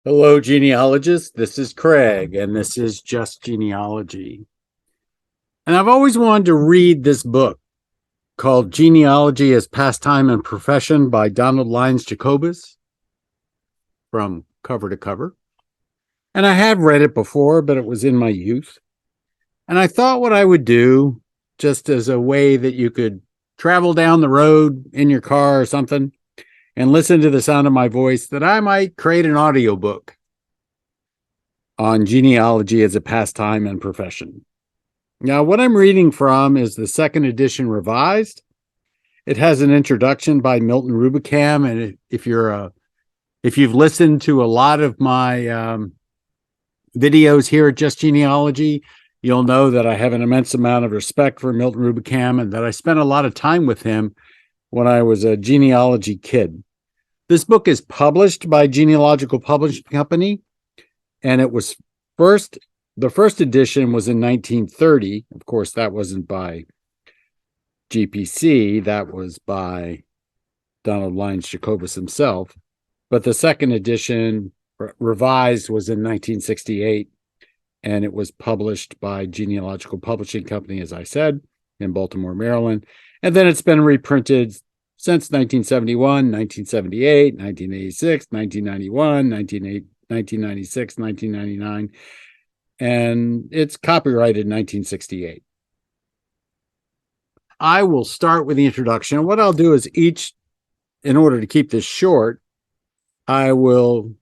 Hello, genealogist. This is Craig, and this is Just Genealogy. And I've always wanted to read this book called Genealogy as Pastime and Profession by Donald Lyons Jacobus from cover to cover. And I have read it before, but it was in my youth. And I thought what I would do, just as a way that you could travel down the road in your car or something and listen to the sound of my voice, that I might create an audiobook on genealogy as a pastime and profession. Now, what I'm reading from is the second edition revised. It has an introduction by Milton Rubicam, and if you've listened to a lot of my videos here at Just Genealogy, you'll know that I have an immense amount of respect for Milton Rubicam and that I spent a lot of time with him when I was a genealogy kid. This book is published by Genealogical Publishing Company, and it was the first edition was in 1930. Of course, that wasn't by GPC, that was by Donald Lyons Jacobus himself. But the second edition, revised, was in 1968, and it was published by Genealogical Publishing Company, as I said, in Baltimore, Maryland. And then it's been reprinted since 1971, 1978, 1986, 1991, 1996, 1999, and it's copyrighted in 1968. I will start with the introduction. What I'll do is in order to keep this short, I will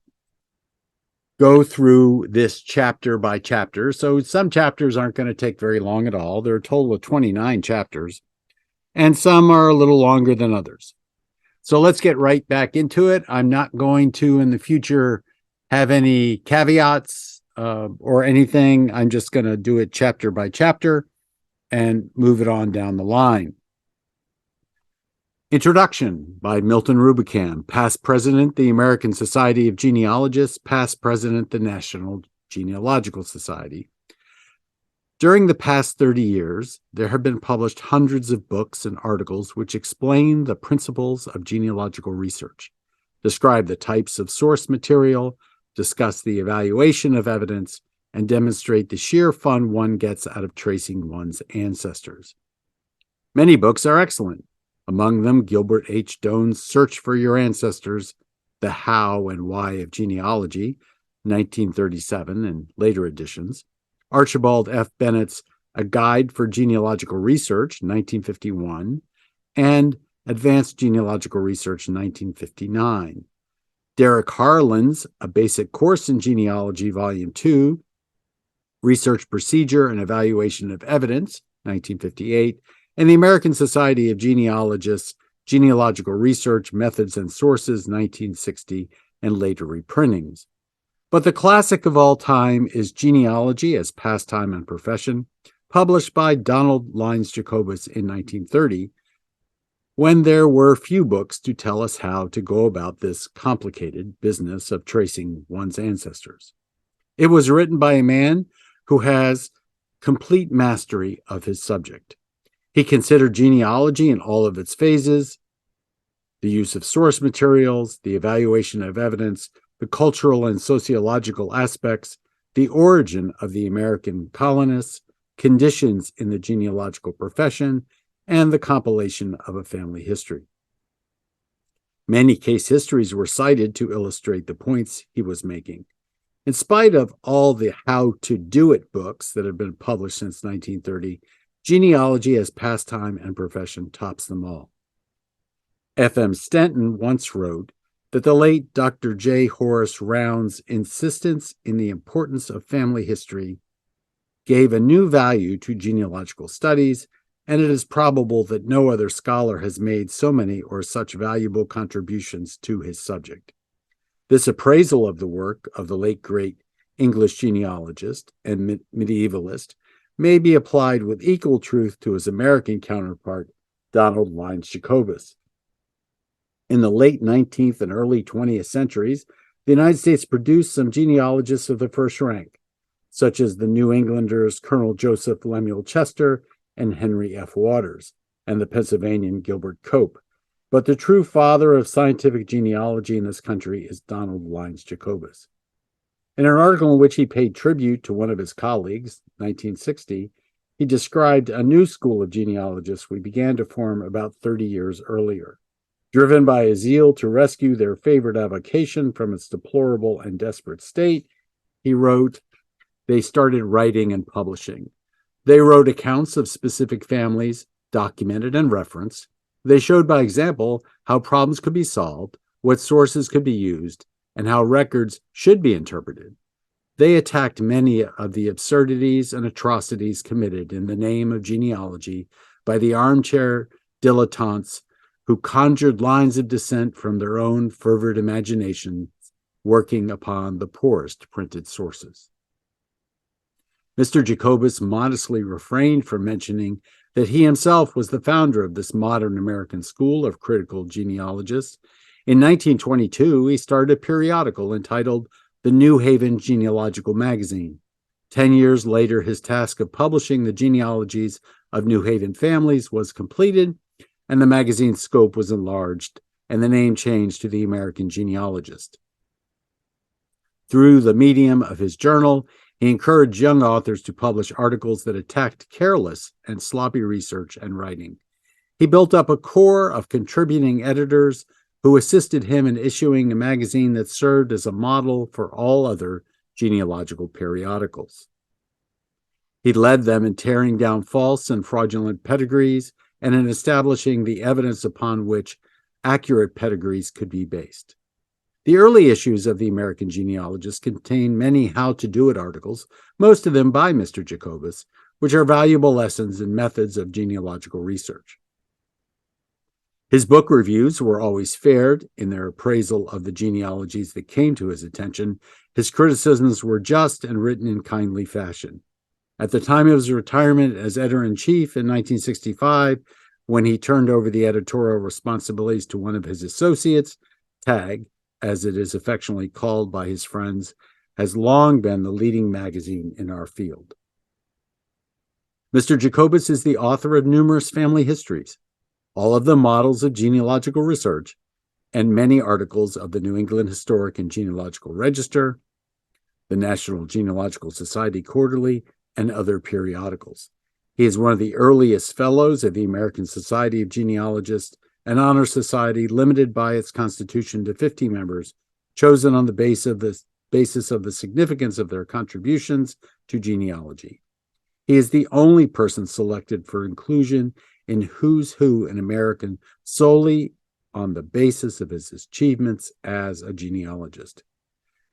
go through this chapter by chapter. So some chapters aren't going to take very long at all. There are a total of 29 chapters, and some are a little longer than others. So let's get right back into it. I'm not going to, in the future, have any caveats or anything. I'm just going to do it chapter by chapter and move it on down the line. Introduction by Milton Rubicam, past president, the American Society of Genealogists, past president, the National Genealogical Society. During the past 30 years, there have been published hundreds of books and articles which explain the principles of genealogical research, describe the types of source material, discuss the evaluation of evidence, and demonstrate the sheer fun one gets out of tracing one's ancestors. Many books are excellent. Among them, Gilbert H. Doan's Search for Your Ancestors, The How and Why of Genealogy, 1937, and later editions. Archibald F. Bennett's A Guide for Genealogical Research, 1951, and Advanced Genealogical Research, 1959. Derek Harlan's A Basic Course in Genealogy, Volume 2, Research Procedure and Evaluation of Evidence, 1958, and the American Society of Genealogists, Genealogical Research, Methods and Sources, 1960, and later reprintings. But the classic of all time is Genealogy as Pastime and Profession, published by Donald Lyons Jacobus in 1930, when there were few books to tell us how to go about this complicated business of tracing one's ancestors. It was written by a man who has complete mastery of his subject. He considered genealogy in all of its phases, the use of source materials, the evaluation of evidence, the cultural and sociological aspects, the origin of the American colonists, conditions in the genealogical profession, and the compilation of a family history. Many case histories were cited to illustrate the points he was making. In spite of all the how-to-do-it books that have been published since 1930, Genealogy as Pastime and Profession tops them all. F.M. Stenton once wrote that the late Dr. J. Horace Round's insistence in the importance of family history gave a new value to genealogical studies, and it is probable that no other scholar has made so many or such valuable contributions to his subject. This appraisal of the work of the late great English genealogist and medievalist may be applied with equal truth to his American counterpart, Donald Lyons Jacobus. In the late 19th and early 20th centuries, the United States produced some genealogists of the first rank, such as the New Englanders Colonel Joseph Lemuel Chester and Henry F. Waters, and the Pennsylvanian Gilbert Cope. But the true father of scientific genealogy in this country is Donald Lyons Jacobus. In an article in which he paid tribute to one of his colleagues, 1960, he described a new school of genealogists we began to form about 30 years earlier. Driven by a zeal to rescue their favorite avocation from its deplorable and desperate state, he wrote, they started writing and publishing. They wrote accounts of specific families, documented and referenced. They showed by example how problems could be solved, what sources could be used, and how records should be interpreted. They attacked many of the absurdities and atrocities committed in the name of genealogy by the armchair dilettantes who conjured lines of descent from their own fervid imagination, working upon the poorest printed sources. Mr. Jacobus modestly refrained from mentioning that he himself was the founder of this modern American school of critical genealogists. In 1922, he started a periodical entitled The New Haven Genealogical Magazine. 10 years later, his task of publishing the genealogies of New Haven families was completed, and the magazine's scope was enlarged, and the name changed to the American Genealogist. Through the medium of his journal, he encouraged young authors to publish articles that attacked careless and sloppy research and writing. He built up a core of contributing editors who assisted him in issuing a magazine that served as a model for all other genealogical periodicals. He led them in tearing down false and fraudulent pedigrees and in establishing the evidence upon which accurate pedigrees could be based. The early issues of the American Genealogist contain many how-to-do-it articles, most of them by Mr. Jacobus, which are valuable lessons in methods of genealogical research. His book reviews were always fair in their appraisal of the genealogies that came to his attention. His criticisms were just and written in kindly fashion. At the time of his retirement as editor-in-chief in 1965, when he turned over the editorial responsibilities to one of his associates, Tag, as it is affectionately called by his friends, has long been the leading magazine in our field. Mr. Jacobus is the author of numerous family histories, all of them models of genealogical research, and many articles of the New England Historic and Genealogical Register, the National Genealogical Society Quarterly, and other periodicals. He is one of the earliest fellows of the American Society of Genealogists, an honor society limited by its constitution to 50 members, chosen on the basis of the significance of their contributions to genealogy. He is the only person selected for inclusion in Who's Who in American solely on the basis of his achievements as a genealogist.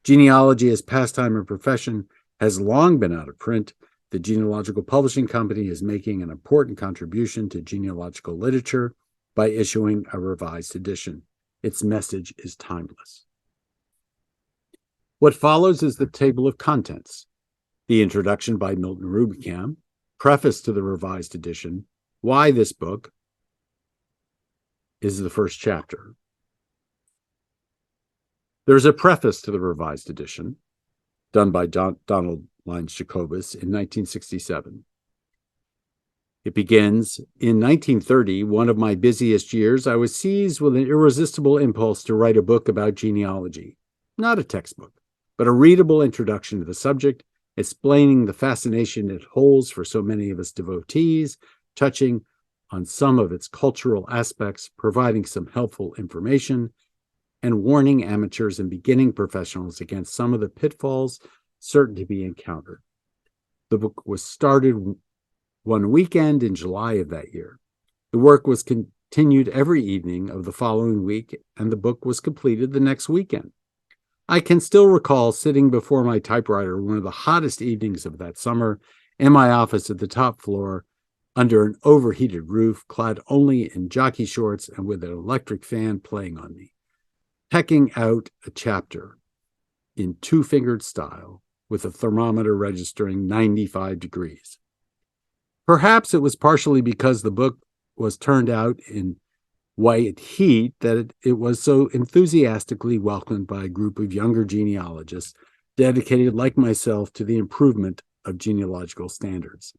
Genealogy as Pastime and Profession has long been out of print. The Genealogical Publishing Company is making an important contribution to genealogical literature by issuing a revised edition. Its message is timeless. What follows is the table of contents: the introduction by Milton Rubicam, preface to the revised edition, why this book is the first chapter. There's a preface to the revised edition done by Donald Lyons Jacobus in 1967. It begins, in 1930, one of my busiest years, I was seized with an irresistible impulse to write a book about genealogy. Not a textbook, but a readable introduction to the subject, explaining the fascination it holds for so many of us devotees, touching on some of its cultural aspects, providing some helpful information, and warning amateurs and beginning professionals against some of the pitfalls certain to be encountered. The book was started one weekend in July of that year. The work was continued every evening of the following week, and the book was completed the next weekend. I can still recall sitting before my typewriter one of the hottest evenings of that summer in my office at the top floor under an overheated roof, clad only in jockey shorts and with an electric fan playing on me, pecking out a chapter in two-fingered style with a thermometer registering 95 degrees. Perhaps it was partially because the book was turned out in white heat that it was so enthusiastically welcomed by a group of younger genealogists dedicated, like myself, to the improvement of genealogical standards.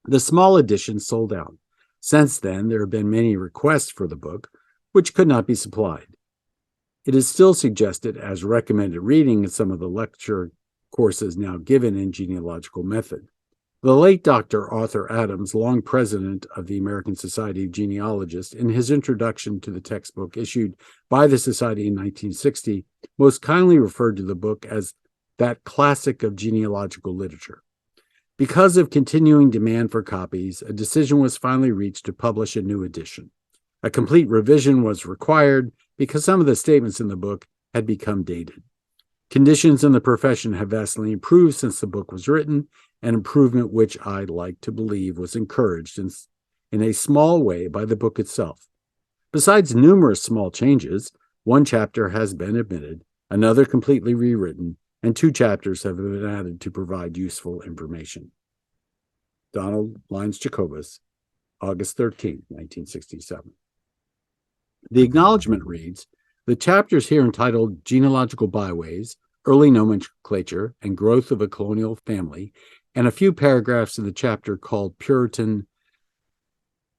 The small edition sold out. Since then, there have been many requests for the book, which could not be supplied. It is still suggested as recommended reading in some of the lecture courses now given in genealogical method. The late Dr. Arthur Adams, long president of the American Society of Genealogists, in his introduction to the textbook issued by the Society in 1960, most kindly referred to the book as that classic of genealogical literature. Because of continuing demand for copies, a decision was finally reached to publish a new edition. A complete revision was required because some of the statements in the book had become dated. Conditions in the profession have vastly improved since the book was written, an improvement which I like to believe was encouraged in a small way by the book itself. Besides numerous small changes, one chapter has been omitted, another completely rewritten, and 2 chapters have been added to provide useful information. Donald Lyons Jacobus, August 13, 1967. The acknowledgement reads, "The chapters here entitled Genealogical Byways, Early Nomenclature, and Growth of a Colonial Family, and a few paragraphs in the chapter called Puritan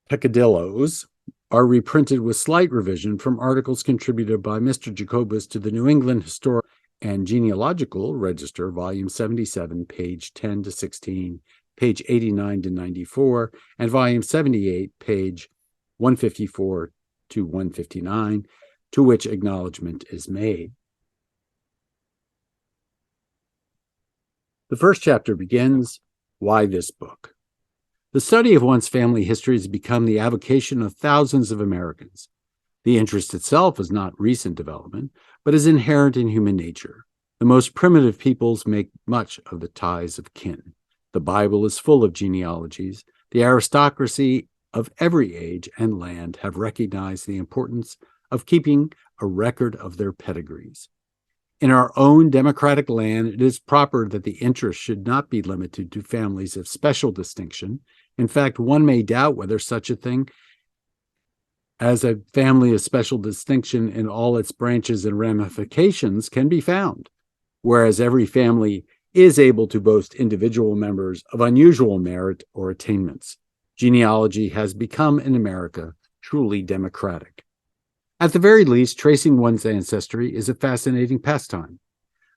Peccadilloes are reprinted with slight revision from articles contributed by Mr. Jacobus to the New England Historical and Genealogical Register, volume 77, page 10 to 16, page 89 to 94, and volume 78, page 154 to 159, to which acknowledgement is made." The first chapter begins, "Why this book?" The study of one's family history has become the avocation of thousands of Americans. The interest itself is not recent development, but is inherent in human nature. The most primitive peoples make much of the ties of kin. The Bible is full of genealogies. The aristocracy of every age and land have recognized the importance of keeping a record of their pedigrees. In our own democratic land, it is proper that the interest should not be limited to families of special distinction. In fact, one may doubt whether such a thing as a family of special distinction in all its branches and ramifications can be found, whereas every family is able to boast individual members of unusual merit or attainments. Genealogy has become, in America, truly democratic. At the very least, tracing one's ancestry is a fascinating pastime.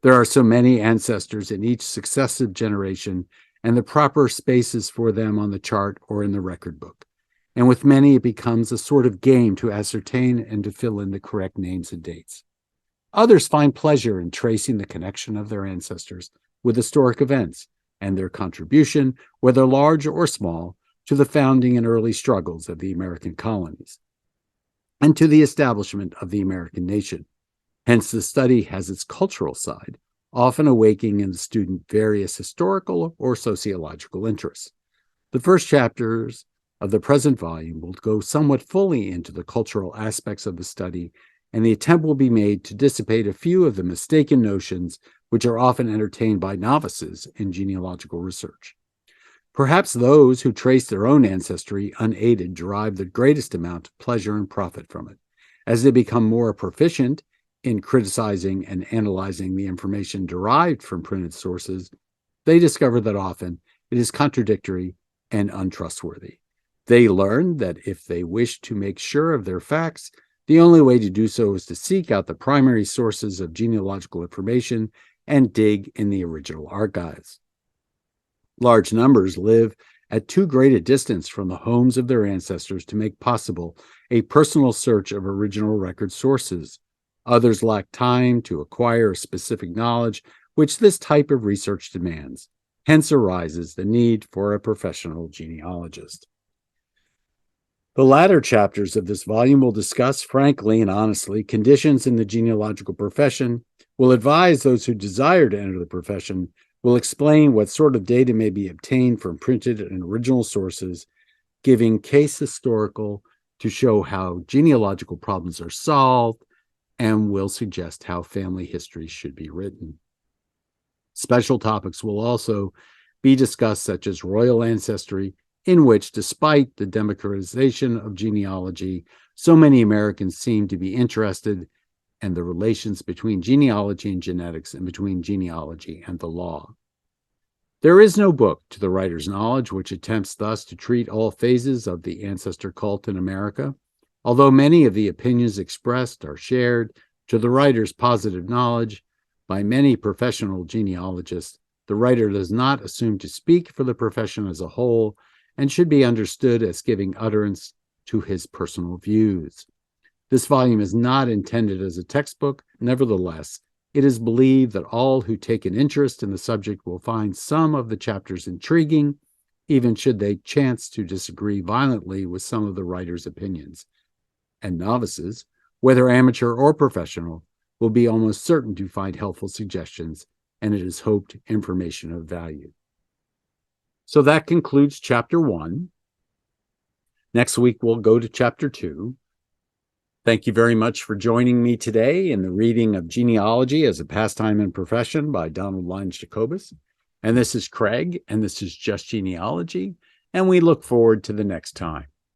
There are so many ancestors in each successive generation, and the proper spaces for them on the chart or in the record book. And with many, it becomes a sort of game to ascertain and to fill in the correct names and dates. Others find pleasure in tracing the connection of their ancestors with historic events and their contribution, whether large or small, to the founding and early struggles of the American colonies and to the establishment of the American nation. Hence, the study has its cultural side, often awakening in the student various historical or sociological interests. The first chapters of the present volume will go somewhat fully into the cultural aspects of the study, and the attempt will be made to dissipate a few of the mistaken notions which are often entertained by novices in genealogical research. Perhaps those who trace their own ancestry unaided derive the greatest amount of pleasure and profit from it. As they become more proficient in criticizing and analyzing the information derived from printed sources, they discover that often it is contradictory and untrustworthy. They learn that if they wish to make sure of their facts, the only way to do so is to seek out the primary sources of genealogical information and dig in the original archives. Large numbers live at too great a distance from the homes of their ancestors to make possible a personal search of original record sources. Others lack time to acquire specific knowledge which this type of research demands. Hence arises the need for a professional genealogist. The latter chapters of this volume will discuss frankly and honestly conditions in the genealogical profession, will advise those who desire to enter the profession, will explain what sort of data may be obtained from printed and original sources, giving case historical to show how genealogical problems are solved, and will suggest how family history should be written. Special topics will also be discussed, such as royal ancestry, in which, despite the democratization of genealogy, so many Americans seem to be interested, and the relations between genealogy and genetics and between genealogy and the law. There is no book, to the writer's knowledge, which attempts thus to treat all phases of the ancestor cult in America. Although many of the opinions expressed are shared, To the writer's positive knowledge, by many professional genealogists, the writer does not assume to speak for the profession as a whole and should be understood as giving utterance to his personal views. This volume is not intended as a textbook. Nevertheless, it is believed that all who take an interest in the subject will find some of the chapters intriguing, even should they chance to disagree violently with some of the writer's opinions. And novices, whether amateur or professional, will be almost certain to find helpful suggestions, and it is hoped information of value. So that concludes Chapter 1. Next week, we'll go to Chapter 2. Thank you very much for joining me today in the reading of Genealogy as a Pastime and Profession by Donald Lyons Jacobus. And this is Craig, and this is Just Genealogy, and we look forward to the next time.